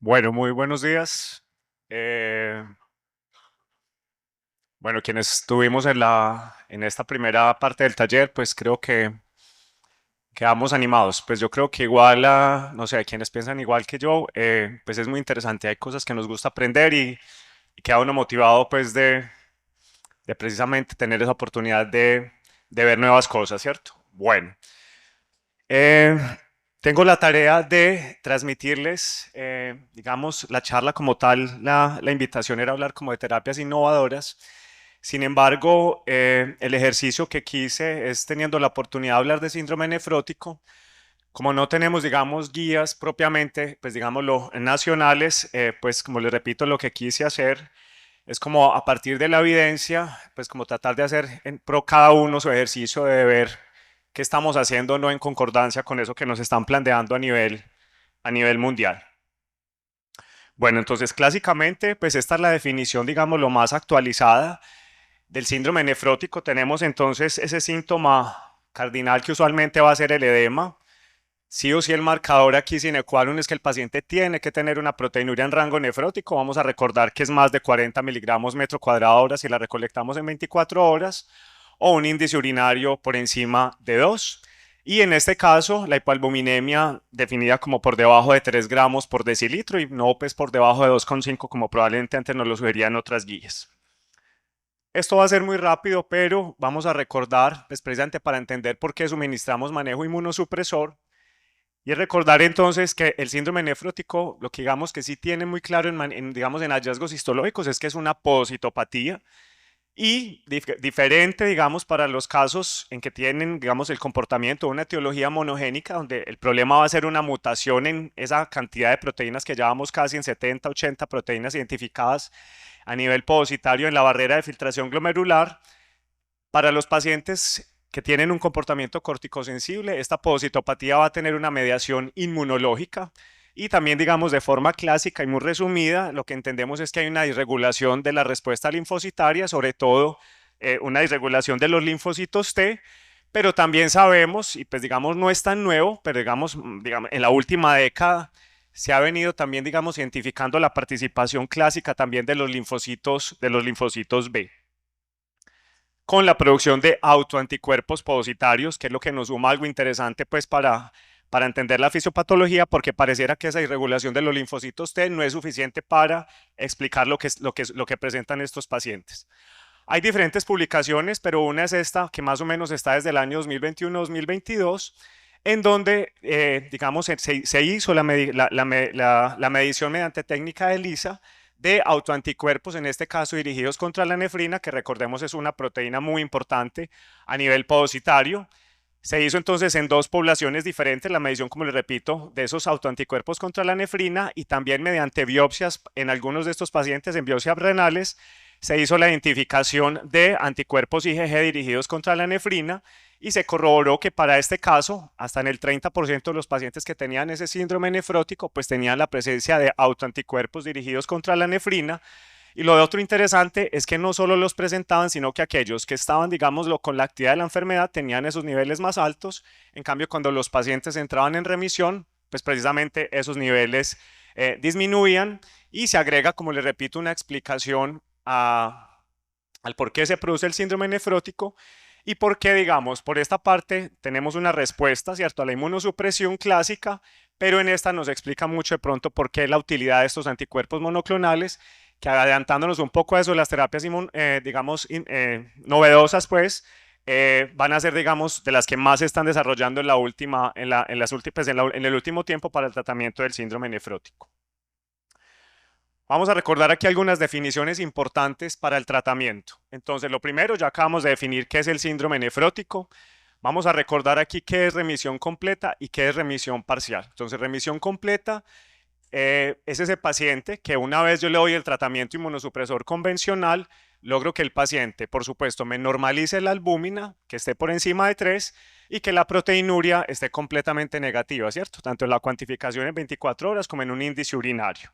Bueno, muy buenos días. Eh, bueno, quienes estuvimos en esta primera parte del taller, pues creo que quedamos animados. Pues yo creo que igual no sé, quienes piensan igual que yo, pues es muy interesante. Hay cosas que nos gusta aprender y queda uno motivado pues de precisamente tener esa oportunidad de ver nuevas cosas, ¿cierto? Bueno, eh, tengo la tarea de transmitirles, digamos, la charla como tal. La invitación era hablar como de terapias innovadoras. Sin embargo, el ejercicio que quise es teniendo la oportunidad de hablar de síndrome nefrótico. Como no tenemos, digamos, guías propiamente, pues digámoslo, nacionales, pues como les repito, lo que quise hacer es como a partir de la evidencia, pues como tratar de hacer en pro cada uno su ejercicio de ver qué estamos haciendo no en concordancia con eso que nos están planteando a nivel mundial. Bueno, entonces clásicamente, pues esta es la definición, digamos, lo más actualizada del síndrome nefrótico. Tenemos entonces ese síntoma cardinal que usualmente va a ser el edema. Sí o sí el marcador aquí sine qua non es que el paciente tiene que tener una proteinuria en rango nefrótico. Vamos a recordar que es más de 40 miligramos metro cuadrado hora si la recolectamos en 24 horas, o un índice urinario por encima de 2. Y en este caso, la hipoalbuminemia definida como por debajo de 3 gramos por decilitro y no pues por debajo de 2,5 como probablemente antes nos lo sugerían otras guías. Esto va a ser muy rápido, pero vamos a recordar, pues precisamente para entender por qué suministramos manejo inmunosupresor. Y es recordar entonces que el síndrome nefrótico, lo que digamos que sí tiene muy claro digamos, en hallazgos histológicos es que es una positopatía y diferente, digamos, para los casos en que tienen, digamos, el comportamiento de una etiología monogénica, donde el problema va a ser una mutación en esa cantidad de proteínas que llevamos casi en 70, 80 proteínas identificadas a nivel positario en la barrera de filtración glomerular. Para los pacientes que tienen un comportamiento corticosensible, esta positopatía va a tener una mediación inmunológica y también, digamos, de forma clásica y muy resumida, lo que entendemos es que hay una disregulación de la respuesta linfocitaria, sobre todo una disregulación de los linfocitos T, pero también sabemos, y pues digamos no es tan nuevo, pero digamos en la última década se ha venido también, digamos, identificando la participación clásica también de los linfocitos B con la producción de autoanticuerpos positarios, que es lo que nos suma algo interesante pues para entender la fisiopatología, porque pareciera que esa irregulación de los linfocitos T no es suficiente para explicar lo que presentan estos pacientes. Hay diferentes publicaciones, pero una es esta, que más o menos está desde el año 2021-2022, en donde, digamos, se hizo la medición mediante técnica de ELISA de autoanticuerpos, en este caso dirigidos contra la nefrina, que recordemos es una proteína muy importante a nivel podocitario. Se hizo entonces en dos poblaciones diferentes la medición, como les repito, de esos autoanticuerpos contra la nefrina y también mediante biopsias en algunos de estos pacientes, en biopsias renales, se hizo la identificación de anticuerpos IgG dirigidos contra la nefrina y se corroboró que para este caso, hasta en el 30% de los pacientes que tenían ese síndrome nefrótico, pues tenían la presencia de autoanticuerpos dirigidos contra la nefrina. Y lo de otro interesante es que no solo los presentaban, sino que aquellos que estaban, digámoslo, con la actividad de la enfermedad tenían esos niveles más altos. En cambio, cuando los pacientes entraban en remisión, pues precisamente esos niveles disminuían y se agrega, como les repito, una explicación al por qué se produce el síndrome nefrótico y por qué, digamos, por esta parte tenemos una respuesta, ¿cierto?, a la inmunosupresión clásica, pero en esta nos explica mucho de pronto por qué la utilidad de estos anticuerpos monoclonales, que adelantándonos un poco a eso, las terapias, digamos, novedosas, pues, van a ser, digamos, de las que más se están desarrollando en la última, en las últimas, pues, en el último tiempo para el tratamiento del síndrome nefrótico. Vamos a recordar aquí algunas definiciones importantes para el tratamiento. Entonces, lo primero, ya acabamos de definir qué es el síndrome nefrótico. Vamos a recordar aquí qué es remisión completa y qué es remisión parcial. Entonces, remisión completa es ese paciente que una vez yo le doy el tratamiento inmunosupresor convencional, logro que el paciente, por supuesto, me normalice la albúmina, que esté por encima de 3 y que la proteinuria esté completamente negativa, ¿cierto? Tanto en la cuantificación en 24 horas como en un índice urinario.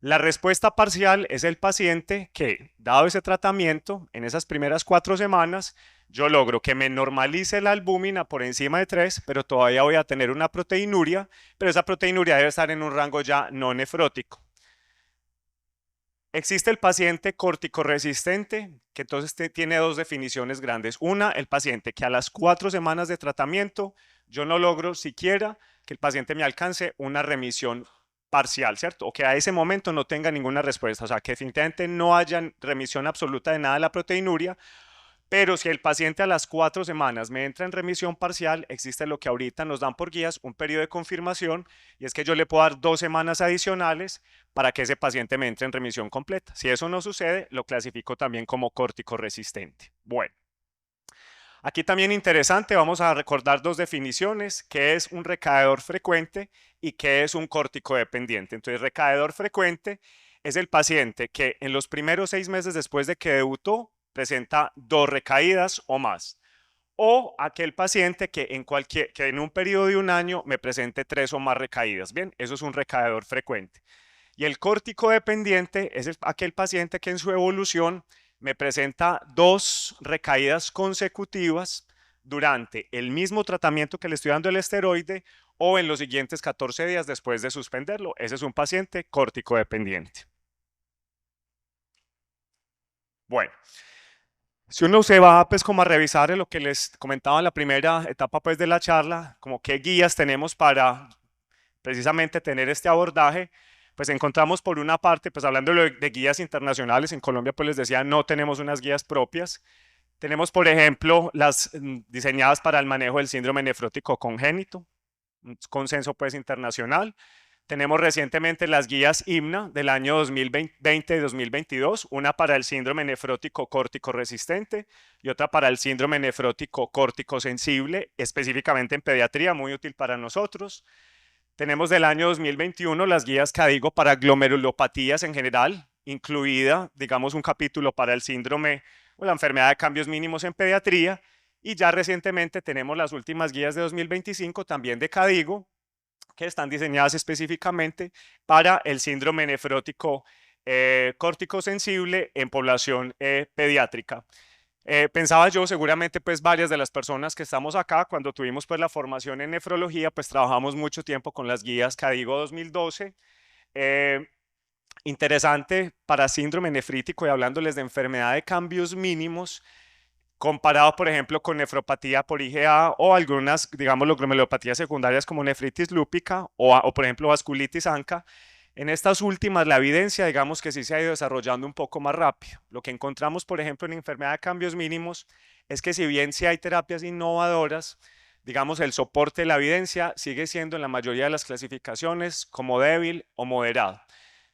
La respuesta parcial es el paciente que, dado ese tratamiento, en esas primeras 4 semanas, yo logro que me normalice la albúmina por encima de 3, pero todavía voy a tener una proteinuria, pero esa proteinuria debe estar en un rango ya no nefrótico. Existe el paciente corticoresistente, que entonces tiene dos definiciones grandes. Una, el paciente que a las 4 semanas de tratamiento yo no logro siquiera que el paciente me alcance una remisión parcial, ¿cierto? O que a ese momento no tenga ninguna respuesta, o sea, que definitivamente no haya remisión absoluta de nada de la proteinuria, pero si el paciente a las 4 semanas me entra en remisión parcial, existe lo que ahorita nos dan por guías, un periodo de confirmación, y es que yo le puedo dar 2 semanas adicionales para que ese paciente me entre en remisión completa. Si eso no sucede, lo clasifico también como córtico-resistente. Bueno, aquí también interesante, vamos a recordar dos definiciones, qué es un recaedor frecuente y qué es un córtico dependiente. Entonces, recaedor frecuente es el paciente que en los primeros 6 meses después de que debutó presenta 2 recaídas o más. O aquel paciente que en un periodo de un año me presente 3 o más recaídas. Bien, eso es un recaedor frecuente. Y el córtico dependiente es aquel paciente que en su evolución me presenta 2 recaídas consecutivas durante el mismo tratamiento que le estoy dando el esteroide o en los siguientes 14 días después de suspenderlo. Ese es un paciente córtico dependiente. Bueno, si uno se va pues como a revisar lo que les comentaba en la primera etapa pues de la charla, como qué guías tenemos para precisamente tener este abordaje, pues encontramos por una parte, pues hablando de guías internacionales, en Colombia pues les decía, no tenemos unas guías propias. Tenemos, por ejemplo, las diseñadas para el manejo del síndrome nefrótico congénito, un consenso pues internacional. Tenemos recientemente las guías IMNA del año 2020 y 2022, una para el síndrome nefrótico córtico resistente y otra para el síndrome nefrótico córtico sensible, específicamente en pediatría, muy útil para nosotros. Tenemos del año 2021 las guías CADIGO para glomerulopatías en general, incluida, digamos, un capítulo para el síndrome o la enfermedad de cambios mínimos en pediatría. Y ya recientemente tenemos las últimas guías de 2025 también de CADIGO, que están diseñadas específicamente para el síndrome nefrótico córtico sensible en población pediátrica. Pensaba yo, seguramente pues varias de las personas que estamos acá, cuando tuvimos pues la formación en nefrología, pues trabajamos mucho tiempo con las guías CADIGO 2012. Eh, Interesante para síndrome nefrítico y hablándoles de enfermedad de cambios mínimos, comparado por ejemplo con nefropatía por IgA o algunas, digamos, glomerulopatías secundarias como nefritis lúpica o por ejemplo vasculitis ANCA. En estas últimas, la evidencia, digamos que sí se ha ido desarrollando un poco más rápido. Lo que encontramos, por ejemplo, en enfermedad de cambios mínimos, es que si bien sí hay terapias innovadoras, digamos, el soporte de la evidencia sigue siendo en la mayoría de las clasificaciones como débil o moderado,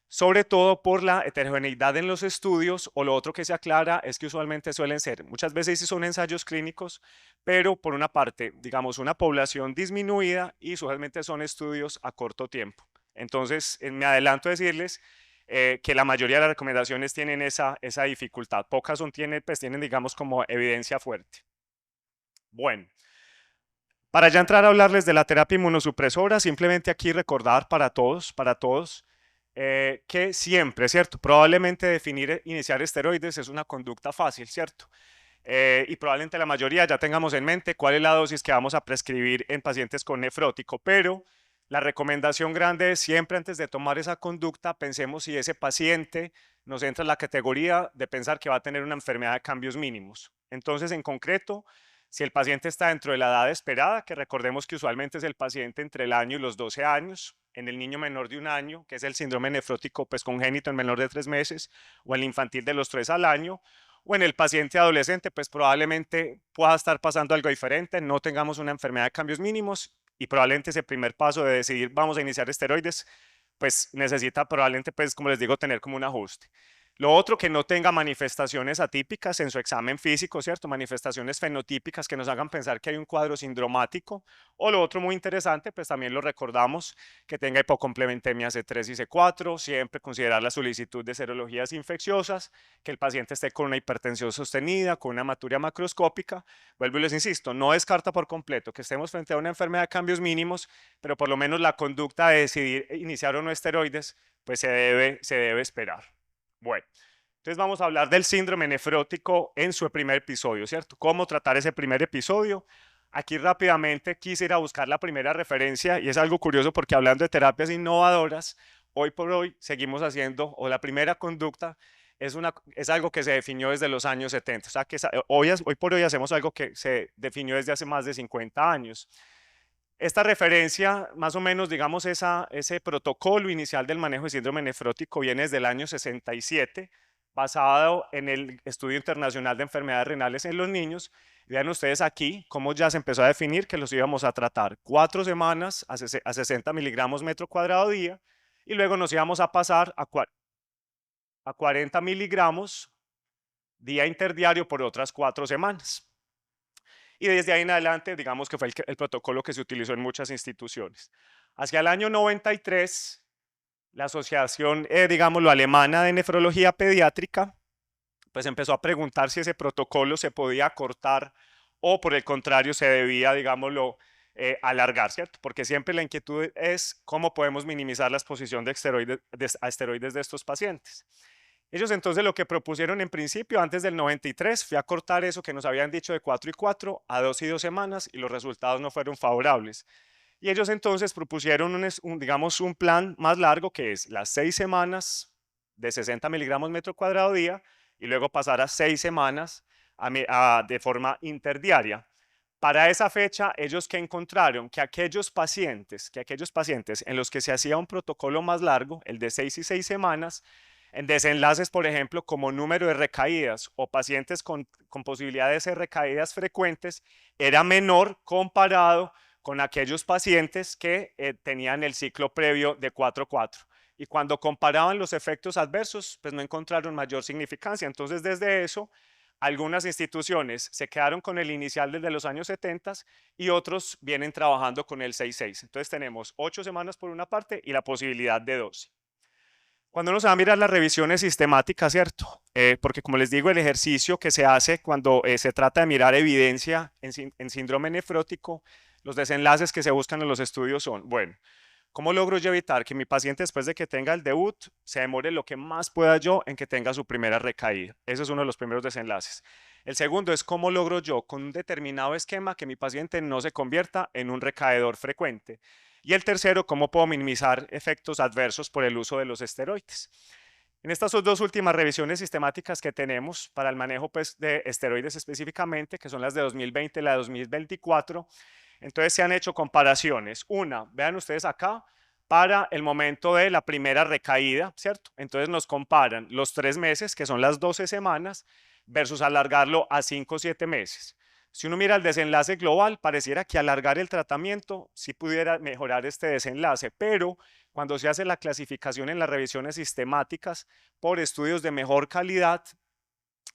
sobre todo por la heterogeneidad en los estudios, o lo otro que se aclara es que usualmente suelen ser, muchas veces sí son ensayos clínicos, pero por una parte, digamos, una población disminuida y usualmente son estudios a corto tiempo. Entonces, me adelanto a decirles que la mayoría de las recomendaciones tienen esa dificultad. Pocas pues tienen, digamos, como evidencia fuerte. Bueno, para ya entrar a hablarles de la terapia inmunosupresora, simplemente aquí recordar para todos, que siempre, ¿cierto? Probablemente iniciar esteroides es una conducta fácil, ¿cierto? Y probablemente la mayoría ya tengamos en mente cuál es la dosis que vamos a prescribir en pacientes con nefrótico, pero la recomendación grande es siempre antes de tomar esa conducta, pensemos si ese paciente nos entra en la categoría de pensar que va a tener una enfermedad de cambios mínimos. Entonces, en concreto, si el paciente está dentro de la edad esperada, que recordemos que usualmente es el paciente entre el año y los 12 años, en el niño menor de un año, que es el síndrome nefrótico pues, congénito en menor de 3 meses, o en el infantil de los 3 al año, o en el paciente adolescente, pues probablemente pueda estar pasando algo diferente, no tengamos una enfermedad de cambios mínimos y probablemente ese primer paso de decidir vamos a iniciar esteroides, pues necesita probablemente, pues como les digo, tener como un ajuste. Lo otro, que no tenga manifestaciones atípicas en su examen físico, ¿cierto? Manifestaciones fenotípicas que nos hagan pensar que hay un cuadro sindromático. O lo otro muy interesante, pues también lo recordamos, que tenga hipocomplementemia C3 y C4, siempre considerar la solicitud de serologías infecciosas, que el paciente esté con una hipertensión sostenida, con una hematuria macroscópica. Vuelvo y les insisto, no descarta por completo que estemos frente a una enfermedad de cambios mínimos, pero por lo menos la conducta de decidir iniciar o no esteroides pues se debe esperar. Bueno, entonces vamos a hablar del síndrome nefrótico en su primer episodio, ¿cierto? ¿Cómo tratar ese primer episodio? Aquí rápidamente quise ir a buscar la primera referencia y es algo curioso porque hablando de terapias innovadoras, hoy por hoy seguimos haciendo, o la primera conducta es algo que se definió desde los años 70. O sea, que hoy por hoy hacemos algo que se definió desde hace más de 50 años. Esta referencia, más o menos, digamos, ese protocolo inicial del manejo de síndrome nefrótico viene desde el año 67, basado en el Estudio Internacional de Enfermedades Renales en los Niños. Vean ustedes aquí cómo ya se empezó a definir que los íbamos a tratar 4 semanas a 60 miligramos metro cuadrado día y luego nos íbamos a pasar a 40 miligramos día interdiario por otras 4 semanas. Y desde ahí en adelante, digamos que fue el protocolo que se utilizó en muchas instituciones. Hacia el año 93, la asociación, digámoslo, alemana de nefrología pediátrica, pues empezó a preguntar si ese protocolo se podía acortar o por el contrario se debía, digámoslo, alargar, ¿cierto? Porque siempre la inquietud es cómo podemos minimizar la exposición de a esteroides de estos pacientes. Ellos entonces lo que propusieron en principio antes del 93 fue acortar eso que nos habían dicho de 4 y 4 a 2 y 2 semanas y los resultados no fueron favorables. Y ellos entonces propusieron digamos, un plan más largo que es las 6 semanas de 60 miligramos metro cuadrado día y luego pasar a 6 semanas de forma interdiaria. Para esa fecha, ellos que encontraron que aquellos pacientes en los que se hacía un protocolo más largo, el de 6 y 6 semanas, en desenlaces, por ejemplo, como número de recaídas o pacientes con posibilidades de recaídas frecuentes, era menor comparado con aquellos pacientes que tenían el ciclo previo de 4-4. Y cuando comparaban los efectos adversos, pues no encontraron mayor significancia. Entonces, desde eso, algunas instituciones se quedaron con el inicial desde los años 70 y otros vienen trabajando con el 6-6. Entonces, tenemos 8 semanas por una parte y la posibilidad de 12. Cuando uno se va a mirar las revisiones sistemáticas, ¿cierto? Porque como les digo, el ejercicio que se hace cuando se trata de mirar evidencia en síndrome nefrótico, los desenlaces que se buscan en los estudios son, bueno, ¿cómo logro yo evitar que mi paciente después de que tenga el debut se demore lo que más pueda yo en que tenga su primera recaída? Ese es uno de los primeros desenlaces. El segundo es cómo logro yo con un determinado esquema que mi paciente no se convierta en un recaedor frecuente. Y el tercero, cómo puedo minimizar efectos adversos por el uso de los esteroides. En estas dos últimas revisiones sistemáticas que tenemos para el manejo pues, de esteroides específicamente, que son las de 2020 y la de 2024, entonces se han hecho comparaciones. Una, vean ustedes acá, para el momento de la primera recaída, ¿cierto? Entonces nos comparan los 3 meses, que son las 12 semanas, versus alargarlo a 5 o 7 meses. Si uno mira el desenlace global, pareciera que alargar el tratamiento sí pudiera mejorar este desenlace, pero cuando se hace la clasificación en las revisiones sistemáticas por estudios de mejor calidad,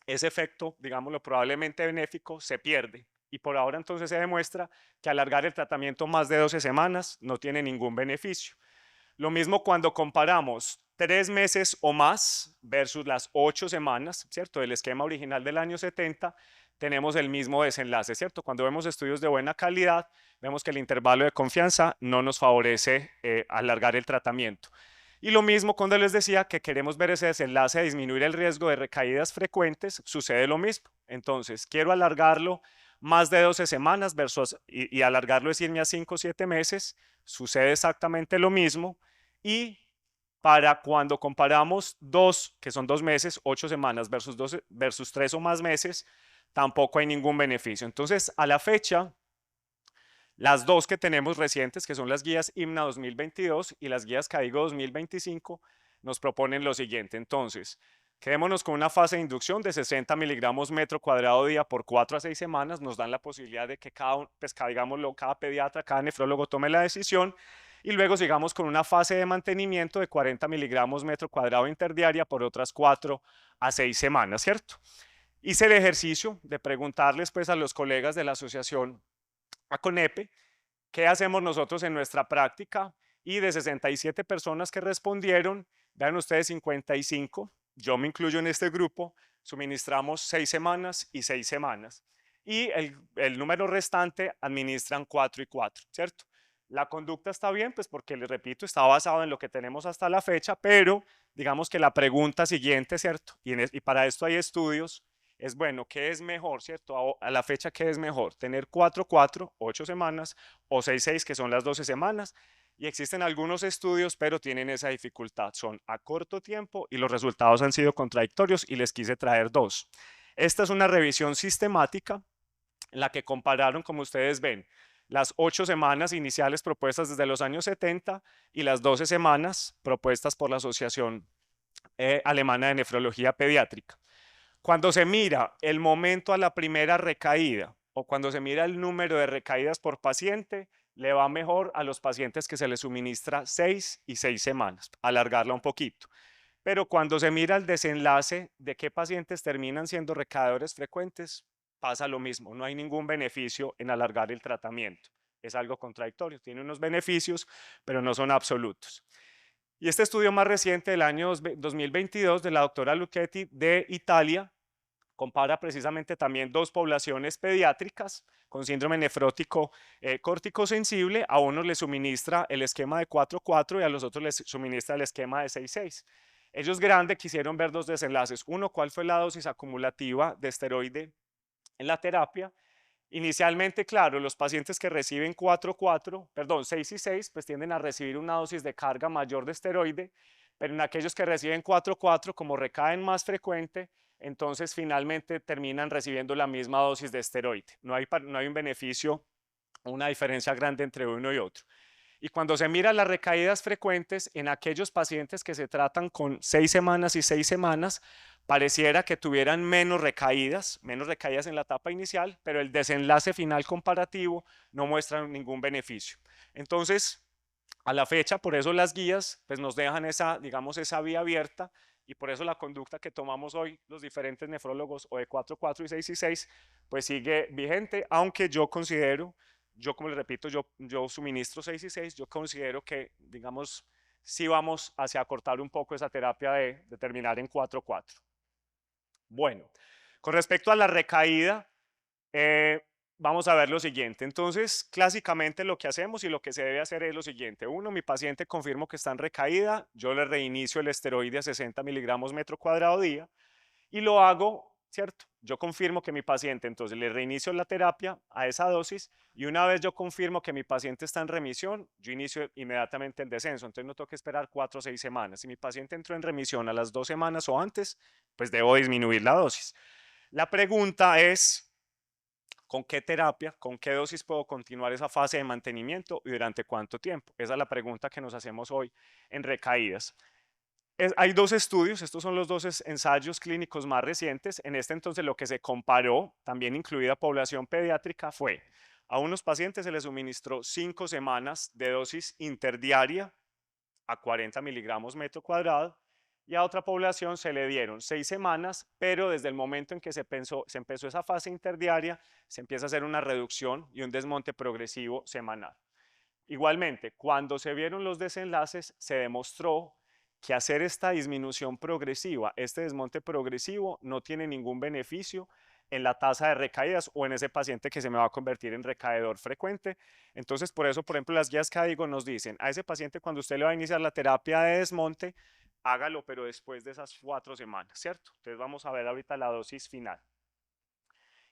ese efecto, digámoslo, probablemente benéfico, se pierde. Y por ahora entonces se demuestra que alargar el tratamiento más de 12 semanas no tiene ningún beneficio. Lo mismo cuando comparamos 3 meses o más versus las 8 semanas, ¿cierto? Del esquema original del año 70, tenemos el mismo desenlace, ¿cierto? Cuando vemos estudios de buena calidad, vemos que el intervalo de confianza no nos favorece alargar el tratamiento. Y lo mismo cuando les decía que queremos ver ese desenlace de disminuir el riesgo de recaídas frecuentes, sucede lo mismo. Entonces, quiero alargarlo más de 12 semanas versus, y alargarlo es irme a 5 o 7 meses, sucede exactamente lo mismo. Y para cuando comparamos que son 2 meses, 8 semanas versus 12, versus 3 o más meses, tampoco hay ningún beneficio. Entonces, a la fecha, las dos que tenemos recientes, que son las guías IMNA 2022 y las guías CAIGO 2025, nos proponen lo siguiente. Entonces, quedémonos con una fase de inducción de 60 miligramos metro cuadrado día por 4 a 6 semanas. Nos dan la posibilidad de que cada pediatra, cada nefrólogo tome la decisión. Y luego sigamos con una fase de mantenimiento de 40 miligramos metro cuadrado interdiaria por otras 4 a 6 semanas, ¿cierto? Hice el ejercicio de preguntarles pues a los colegas de la asociación a CONEPE, ¿qué hacemos nosotros en nuestra práctica? Y de 67 personas que respondieron, vean ustedes 55, yo me incluyo en este grupo, suministramos 6 semanas y 6 semanas. Y el número restante administran 4 y 4, ¿cierto? La conducta está bien, pues porque les repito, está basado en lo que tenemos hasta la fecha, pero digamos que la pregunta siguiente, ¿cierto? Y para esto hay estudios, es bueno, ¿qué es mejor, cierto? A la fecha, ¿qué es mejor? ¿Tener 4-4, 8 semanas, o 6-6, que son las 12 semanas? Y existen algunos estudios, pero tienen esa dificultad. Son a corto tiempo y los resultados han sido contradictorios y les quise traer dos. Esta es una revisión sistemática en la que compararon, como ustedes ven, las 8 semanas iniciales propuestas desde los años 70 y las 12 semanas propuestas por la Asociación Alemana de Nefrología Pediátrica. Cuando se mira el momento a la primera recaída o cuando se mira el número de recaídas por paciente, le va mejor a los pacientes que se les suministra 6 y 6 semanas, alargarla un poquito. Pero cuando se mira el desenlace de qué pacientes terminan siendo recaedores frecuentes, pasa lo mismo. No hay ningún beneficio en alargar el tratamiento. Es algo contradictorio. Tiene unos beneficios, pero no son absolutos. Y este estudio más reciente del año 2022 de la doctora Lucchetti de Italia compara precisamente también dos poblaciones pediátricas con síndrome nefrótico córtico-sensible. A unos les suministra el esquema de 4-4 y a los otros les suministra el esquema de 6-6. Ellos grandes quisieron ver dos desenlaces. Uno, cuál fue la dosis acumulativa de esteroide en la terapia. Inicialmente, claro, los pacientes que reciben 4-4, perdón, 6 y 6, pues tienden a recibir una dosis de carga mayor de esteroide, pero en aquellos que reciben 4-4, como recaen más frecuente, entonces finalmente terminan recibiendo la misma dosis de esteroide. No hay un beneficio, una diferencia grande entre uno y otro. Y cuando se mira las recaídas frecuentes en aquellos pacientes que se tratan con 6 semanas y 6 semanas, pareciera que tuvieran menos recaídas en la etapa inicial, pero el desenlace final comparativo no muestra ningún beneficio. Entonces, a la fecha, por eso las guías pues nos dejan esa, digamos, esa vía abierta y por eso la conducta que tomamos hoy los diferentes nefrólogos o de 4-4 y 6 y 6 pues sigue vigente, aunque yo considero, yo como les repito, yo suministro 6 y 6, yo considero que, digamos, sí vamos hacia acortar un poco esa terapia de terminar en 4-4. Bueno, con respecto a la recaída, vamos a ver lo siguiente. Entonces, clásicamente lo que hacemos y lo que se debe hacer es lo siguiente. Uno, mi paciente confirmo que está en recaída, yo le reinicio el esteroide a 60 miligramos metro cuadrado día y lo hago, ¿cierto? Yo confirmo que mi paciente, entonces le reinicio la terapia a esa dosis y una vez yo confirmo que mi paciente está en remisión, yo inicio inmediatamente el descenso. Entonces no tengo que esperar 4 o 6 semanas. Si mi paciente entró en remisión a las 2 semanas o antes, pues debo disminuir la dosis. La pregunta es, ¿con qué terapia, con qué dosis puedo continuar esa fase de mantenimiento y durante cuánto tiempo? Esa es la pregunta que nos hacemos hoy en recaídas. Hay dos estudios, estos son los dos ensayos clínicos más recientes. En este entonces lo que se comparó, también incluida población pediátrica, fue a unos pacientes se les suministró 5 semanas de dosis interdiaria a 40 miligramos metro cuadrado y a otra población se le dieron 6 semanas, pero desde el momento en que se empezó esa fase interdiaria, se empieza a hacer una reducción y un desmonte progresivo semanal. Igualmente, cuando se vieron los desenlaces, se demostró que hacer esta disminución progresiva, este desmonte progresivo, no tiene ningún beneficio en la tasa de recaídas o en ese paciente que se me va a convertir en recaedor frecuente. Entonces, por eso, por ejemplo, las guías CADIGO nos dicen, a ese paciente cuando usted le va a iniciar la terapia de desmonte, hágalo, pero después de esas 4 semanas, ¿cierto? Entonces vamos a ver ahorita la dosis final.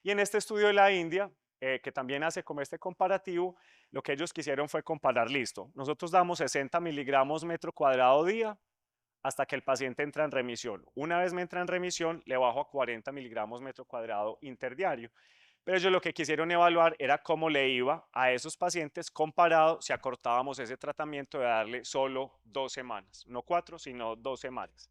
Y en este estudio de la India, que también hace como este comparativo, lo que ellos quisieron fue comparar, listo, nosotros damos 60 miligramos metro cuadrado día hasta que el paciente entra en remisión. Una vez me entra en remisión, le bajo a 40 miligramos metro cuadrado interdiario. Pero ellos lo que quisieron evaluar era cómo le iba a esos pacientes comparado si acortábamos ese tratamiento de darle solo 2 semanas, no 4, sino 2 semanas.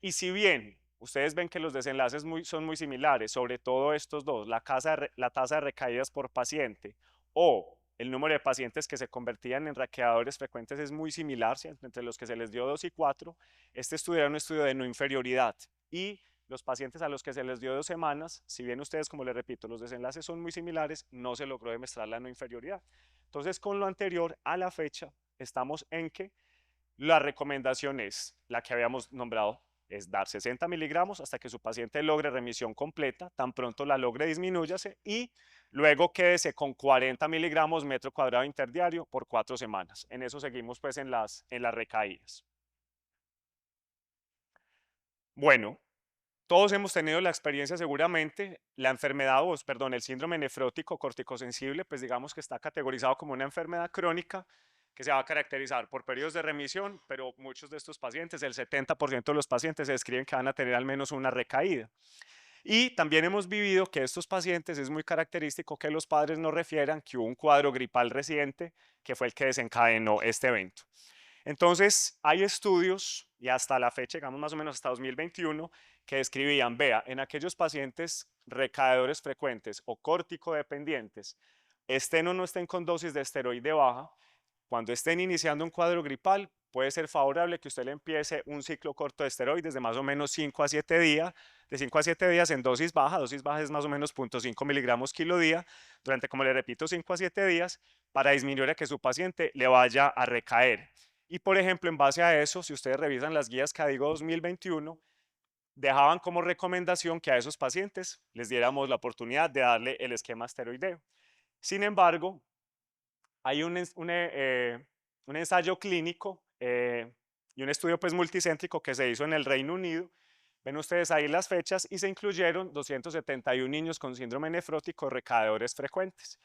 Y si bien ustedes ven que los desenlaces son muy similares, sobre todo estos dos, la tasa de recaídas por paciente o el número de pacientes que se convertían en recaedores frecuentes es muy similar, ¿sí? Entre los que se les dio 2 y 4, este estudio era un estudio de no inferioridad y los pacientes a los que se les dio 2 semanas, si bien ustedes, como les repito, los desenlaces son muy similares, no se logró demostrar la no inferioridad. Entonces, con lo anterior a la fecha, estamos en que la recomendación es la que habíamos nombrado, es dar 60 miligramos hasta que su paciente logre remisión completa, tan pronto la logre disminúyase y Luego quédese con 40 miligramos metro cuadrado interdiario por 4 semanas. En eso seguimos pues en las recaídas. Bueno, todos hemos tenido la experiencia seguramente, la enfermedad, perdón, el síndrome nefrótico corticosensible, pues digamos que está categorizado como una enfermedad crónica que se va a caracterizar por periodos de remisión, pero muchos de estos pacientes, el 70% de los pacientes se describen que van a tener al menos una recaída. Y también hemos vivido que estos pacientes es muy característico que los padres nos refieran que hubo un cuadro gripal reciente que fue el que desencadenó este evento. Entonces, hay estudios, y hasta la fecha, digamos más o menos hasta 2021, que describían, vea, en aquellos pacientes recaedores frecuentes o córtico-dependientes, estén o no estén con dosis de esteroide baja, cuando estén iniciando un cuadro gripal, puede ser favorable que usted le empiece un ciclo corto de esteroides de más o menos 5 a 7 días, de 5 a 7 días en dosis baja es más o menos 0.5 miligramos kilo día, durante, como le repito, 5 a 7 días, para disminuir a que su paciente le vaya a recaer. Y por ejemplo, en base a eso, si ustedes revisan las guías CADIGO 2021, dejaban como recomendación que a esos pacientes les diéramos la oportunidad de darle el esquema esteroideo. Sin embargo, hay un ensayo clínico y un estudio pues multicéntrico que se hizo en el Reino Unido. Ven ustedes ahí las fechas y se incluyeron 271 niños con síndrome nefrótico recaedores frecuentes.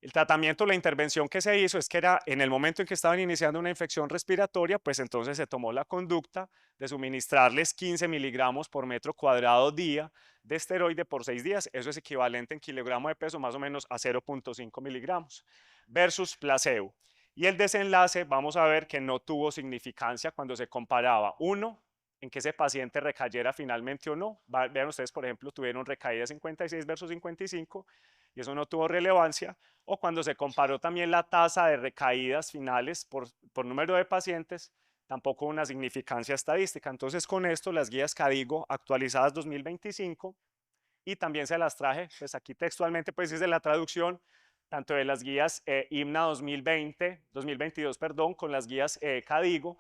El tratamiento, la intervención que se hizo es que era en el momento en que estaban iniciando una infección respiratoria, pues entonces se tomó la conducta de suministrarles 15 miligramos por metro cuadrado día de esteroide por 6 días. Eso es equivalente en kilogramo de peso más o menos a 0.5 miligramos versus placebo. Y el desenlace, vamos a ver que no tuvo significancia cuando se comparaba, uno, en que ese paciente recayera finalmente o no. Vean ustedes, por ejemplo, tuvieron recaída 56 versus 55 y eso no tuvo relevancia. O cuando se comparó también la tasa de recaídas finales por número de pacientes, tampoco una significancia estadística. Entonces, con esto, las guías CADIGO actualizadas 2025, y también se las traje, pues aquí textualmente, pues es de la traducción, tanto de las guías IMNA 2022, perdón, con las guías CADIGO.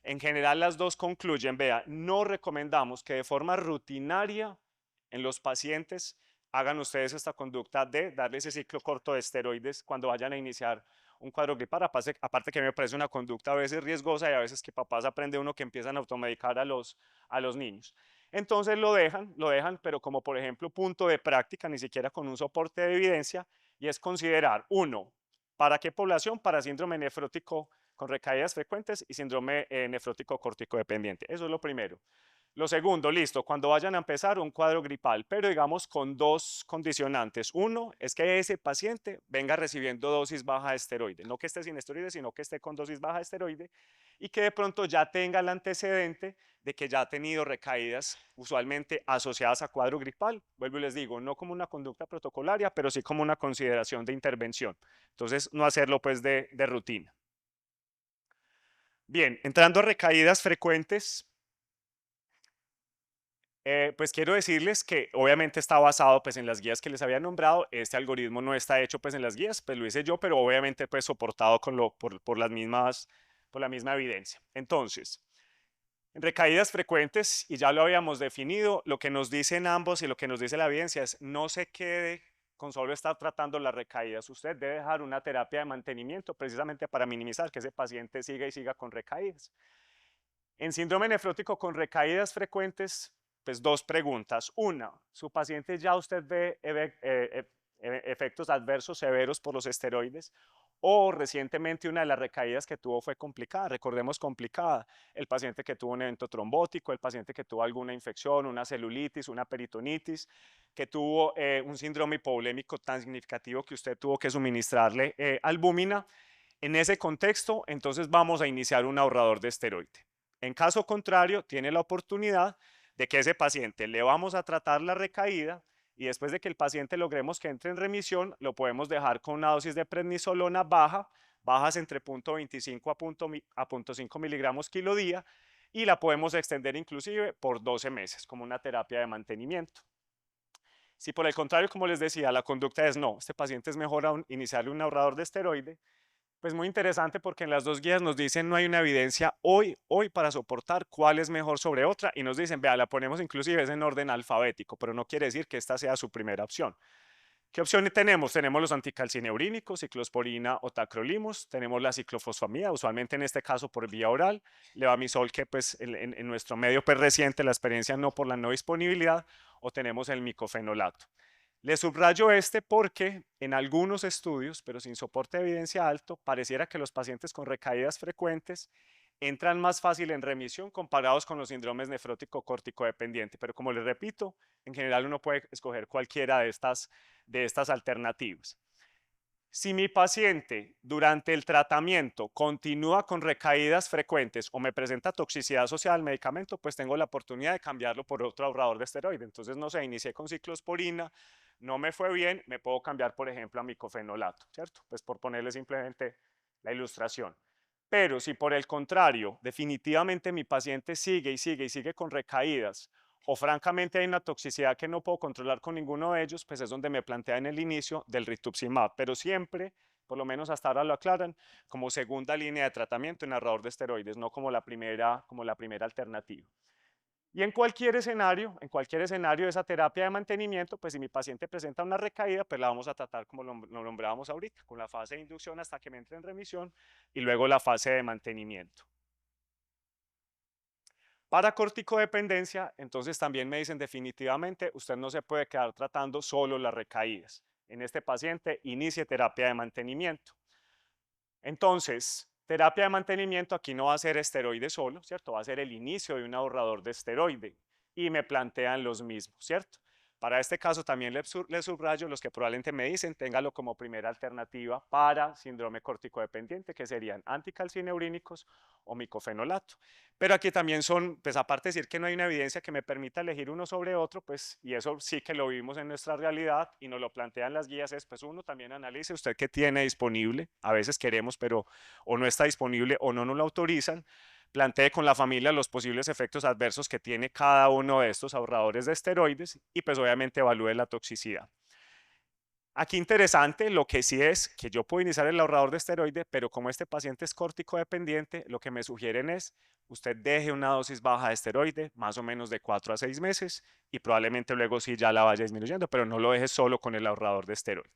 En general, las dos concluyen, vea, no recomendamos que de forma rutinaria en los pacientes hagan ustedes esta conducta de darle ese ciclo corto de esteroides cuando vayan a iniciar un cuadro gripal, aparte que me parece una conducta a veces riesgosa y a veces que papás aprende uno que empiezan a automedicar a los niños. Entonces lo dejan, pero como por ejemplo punto de práctica, ni siquiera con un soporte de evidencia, y es considerar, uno, ¿para qué población? Para síndrome nefrótico con recaídas frecuentes y síndrome nefrótico corticodependiente. Eso es lo primero. Lo segundo, listo, cuando vayan a empezar un cuadro gripal, pero digamos con dos condicionantes. Uno es que ese paciente venga recibiendo dosis baja de esteroide, no que esté sin esteroide, sino que esté con dosis baja de esteroide y que de pronto ya tenga el antecedente de que ya ha tenido recaídas usualmente asociadas a cuadro gripal. Vuelvo y les digo, no como una conducta protocolaria, pero sí como una consideración de intervención. Entonces, no hacerlo pues de rutina. Bien, entrando a recaídas frecuentes, pues quiero decirles que obviamente está basado pues en las guías que les había nombrado. Este algoritmo no está hecho pues en las guías, pues lo hice yo, pero obviamente pues soportado por la misma evidencia. Entonces, en recaídas frecuentes, y ya lo habíamos definido, lo que nos dicen ambos y lo que nos dice la evidencia es no se quede con solo estar tratando las recaídas. Usted debe dejar una terapia de mantenimiento precisamente para minimizar que ese paciente siga y siga con recaídas. En síndrome nefrótico con recaídas frecuentes, pues dos preguntas. Una, ¿su paciente ya usted ve efectos adversos severos por los esteroides? O recientemente una de las recaídas que tuvo fue complicada, recordemos complicada, el paciente que tuvo un evento trombótico, el paciente que tuvo alguna infección, una celulitis, una peritonitis, que tuvo un síndrome hipovolémico tan significativo que usted tuvo que suministrarle albúmina. En ese contexto, entonces vamos a iniciar un ahorrador de esteroide. En caso contrario, tiene la oportunidad de que ese paciente le vamos a tratar la recaída y después de que el paciente logremos que entre en remisión, lo podemos dejar con una dosis de prednisolona bajas entre 0.25 a 0.5 miligramos kilo día, y la podemos extender inclusive por 12 meses como una terapia de mantenimiento. Si por el contrario, como les decía, la conducta es no, este paciente es mejor iniciarle un ahorrador de esteroide, pues muy interesante porque en las dos guías nos dicen no hay una evidencia hoy para soportar cuál es mejor sobre otra, y nos dicen, vea, la ponemos inclusive es en orden alfabético, pero no quiere decir que esta sea su primera opción. ¿Qué opciones tenemos? Tenemos los anticalcineurínicos, ciclosporina o tacrolimus, tenemos la ciclofosfamida, usualmente en este caso por vía oral, levamisol que pues en nuestro medio pues reciente la experiencia no por la no disponibilidad, o tenemos el micofenolato. Le subrayo este porque en algunos estudios, pero sin soporte de evidencia alto, pareciera que los pacientes con recaídas frecuentes entran más fácil en remisión comparados con los síndromes nefrótico corticodependiente. Pero como les repito, en general uno puede escoger cualquiera de estas alternativas. Si mi paciente durante el tratamiento continúa con recaídas frecuentes o me presenta toxicidad asociada al medicamento, pues tengo la oportunidad de cambiarlo por otro ahorrador de esteroide. Entonces, no sé, inicié con ciclosporina, no me fue bien, me puedo cambiar, por ejemplo, a micofenolato, ¿cierto? Pues por ponerle simplemente la ilustración. Pero si por el contrario, definitivamente mi paciente sigue y sigue y sigue con recaídas, o francamente hay una toxicidad que no puedo controlar con ninguno de ellos, pues es donde me plantea en el inicio del rituximab, pero siempre, por lo menos hasta ahora lo aclaran, como segunda línea de tratamiento en ahorrador de esteroides, no como la primera alternativa. Y en cualquier escenario de esa terapia de mantenimiento, pues si mi paciente presenta una recaída, pues la vamos a tratar como lo nombrábamos ahorita, con la fase de inducción hasta que me entre en remisión y luego la fase de mantenimiento. Para corticodependencia, entonces también me dicen definitivamente, usted no se puede quedar tratando solo las recaídas. En este paciente, inicie terapia de mantenimiento. Entonces, terapia de mantenimiento aquí no va a ser esteroide solo, ¿cierto? Va a ser el inicio de un ahorrador de esteroide y me plantean los mismos, ¿cierto? Para este caso también le subrayo los que probablemente me dicen, téngalo como primera alternativa para síndrome corticodependiente, que serían anticalcineurínicos o micofenolato. Pero aquí también son, pues aparte de decir que no hay una evidencia que me permita elegir uno sobre otro, pues, y eso sí que lo vimos en nuestra realidad y nos lo plantean las guías, es pues uno también analice usted qué tiene disponible, a veces queremos, pero o no está disponible o no nos lo autorizan, plantee con la familia los posibles efectos adversos que tiene cada uno de estos ahorradores de esteroides y pues obviamente evalúe la toxicidad. Aquí interesante, lo que sí es que yo puedo iniciar el ahorrador de esteroide, pero como este paciente es córtico dependiente, lo que me sugieren es usted deje una dosis baja de esteroide, más o menos de 4 a 6 meses, y probablemente luego sí ya la vaya disminuyendo, pero no lo deje solo con el ahorrador de esteroide.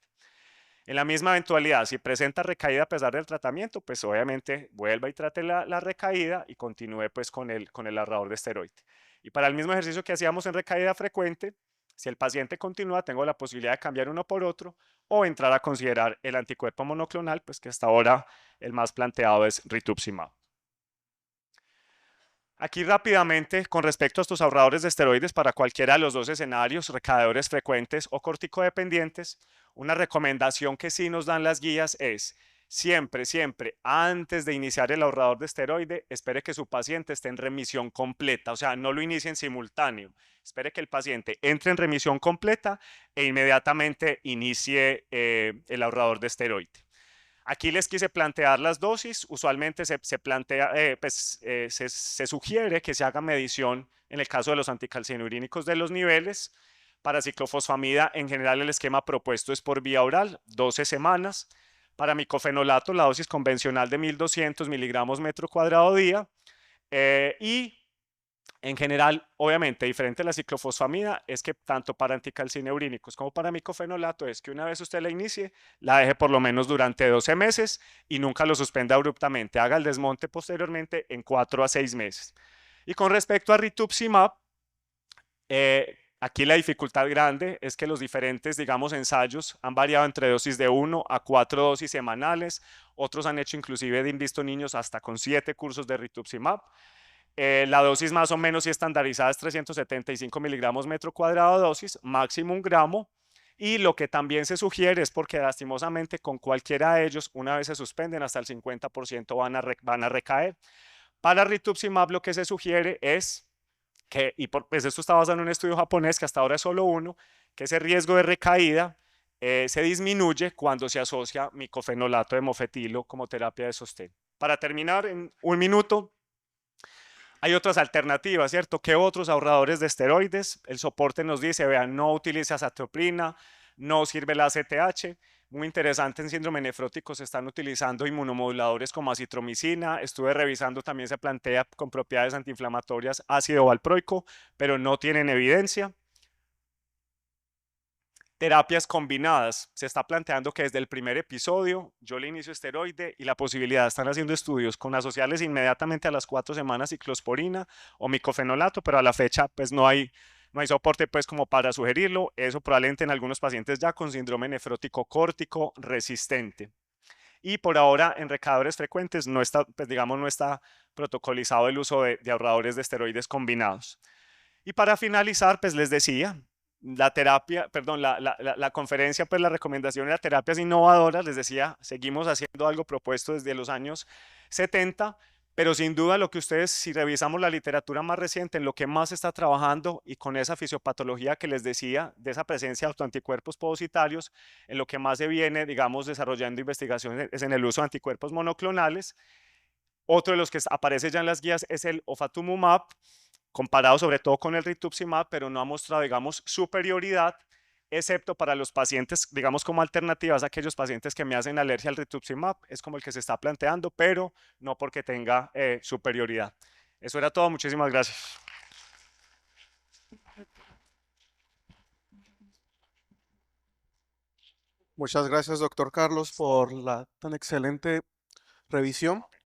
En la misma eventualidad, si presenta recaída a pesar del tratamiento, pues obviamente vuelva y trate la recaída y continúe pues con el ahorrador de esteroide. Y para el mismo ejercicio que hacíamos en recaída frecuente, si el paciente continúa, tengo la posibilidad de cambiar uno por otro o entrar a considerar el anticuerpo monoclonal, pues que hasta ahora el más planteado es rituximab. Aquí rápidamente, con respecto a estos ahorradores de esteroides para cualquiera de los dos escenarios, recaedores frecuentes o corticodependientes, una recomendación que sí nos dan las guías es siempre, siempre, antes de iniciar el ahorrador de esteroide, espere que su paciente esté en remisión completa, o sea, no lo inicie en simultáneo. Espere que el paciente entre en remisión completa e inmediatamente inicie el ahorrador de esteroide. Aquí les quise plantear las dosis. Usualmente se sugiere que se haga medición en el caso de los anticalcinurínicos de los niveles. Para ciclofosfamida, en general el esquema propuesto es por vía oral, 12 semanas. Para micofenolato, la dosis convencional de 1200 miligramos metro cuadrado día. Y en general, obviamente, diferente a la ciclofosfamida, es que tanto para anticalcineurínicos como para micofenolato es que una vez usted la inicie, la deje por lo menos durante 12 meses y nunca lo suspenda abruptamente. Haga el desmonte posteriormente en 4 a 6 meses. Y con respecto a rituximab, aquí la dificultad grande es que los diferentes, digamos, ensayos han variado entre dosis de 1 a 4 dosis semanales. Otros han hecho inclusive, visto niños hasta con 7 cursos de rituximab. La dosis más o menos y estandarizada es 375 miligramos metro cuadrado dosis, máximo 1 gramo. Y lo que también se sugiere es porque lastimosamente con cualquiera de ellos, una vez se suspenden, hasta el 50% van a recaer. Para rituximab lo que se sugiere es que, pues esto está basado en un estudio japonés que hasta ahora es solo uno, que ese riesgo de recaída se disminuye cuando se asocia micofenolato de mofetilo como terapia de sostén. Para terminar, en 1 minuto, hay otras alternativas, ¿cierto? ¿Qué otros ahorradores de esteroides? El soporte nos dice, vean, no utiliza azathioprina, no sirve la ACTH. Muy interesante, en síndrome nefrótico se están utilizando inmunomoduladores como acitromicina. Estuve revisando, también se plantea con propiedades antiinflamatorias ácido valproico, pero no tienen evidencia. Terapias combinadas. Se está planteando que desde el primer episodio yo le inicio esteroide y la posibilidad, están haciendo estudios con asociarles inmediatamente a las 4 semanas ciclosporina o micofenolato, pero a la fecha pues no hay soporte pues como para sugerirlo. Eso probablemente en algunos pacientes ya con síndrome nefrótico córtico resistente. Y por ahora en recadadores frecuentes no está, pues digamos, no está protocolizado el uso de ahorradores de esteroides combinados. Y para finalizar, pues les decía, la terapia, perdón, la conferencia, pues la recomendación de las terapias innovadoras, les decía, seguimos haciendo algo propuesto desde los años 70, pero sin duda lo que ustedes, si revisamos la literatura más reciente, en lo que más se está trabajando y con esa fisiopatología que les decía, de esa presencia de autoanticuerpos podocitarios, en lo que más se viene, digamos, desarrollando investigaciones es en el uso de anticuerpos monoclonales. Otro de los que aparece ya en las guías es el ofatumumab, comparado sobre todo con el rituximab, pero no ha mostrado, digamos, superioridad, excepto para los pacientes, digamos, como alternativas a aquellos pacientes que me hacen alergia al rituximab, es como el que se está planteando, pero no porque tenga superioridad. Eso era todo, muchísimas gracias. Muchas gracias, doctor Carlos, por la tan excelente revisión.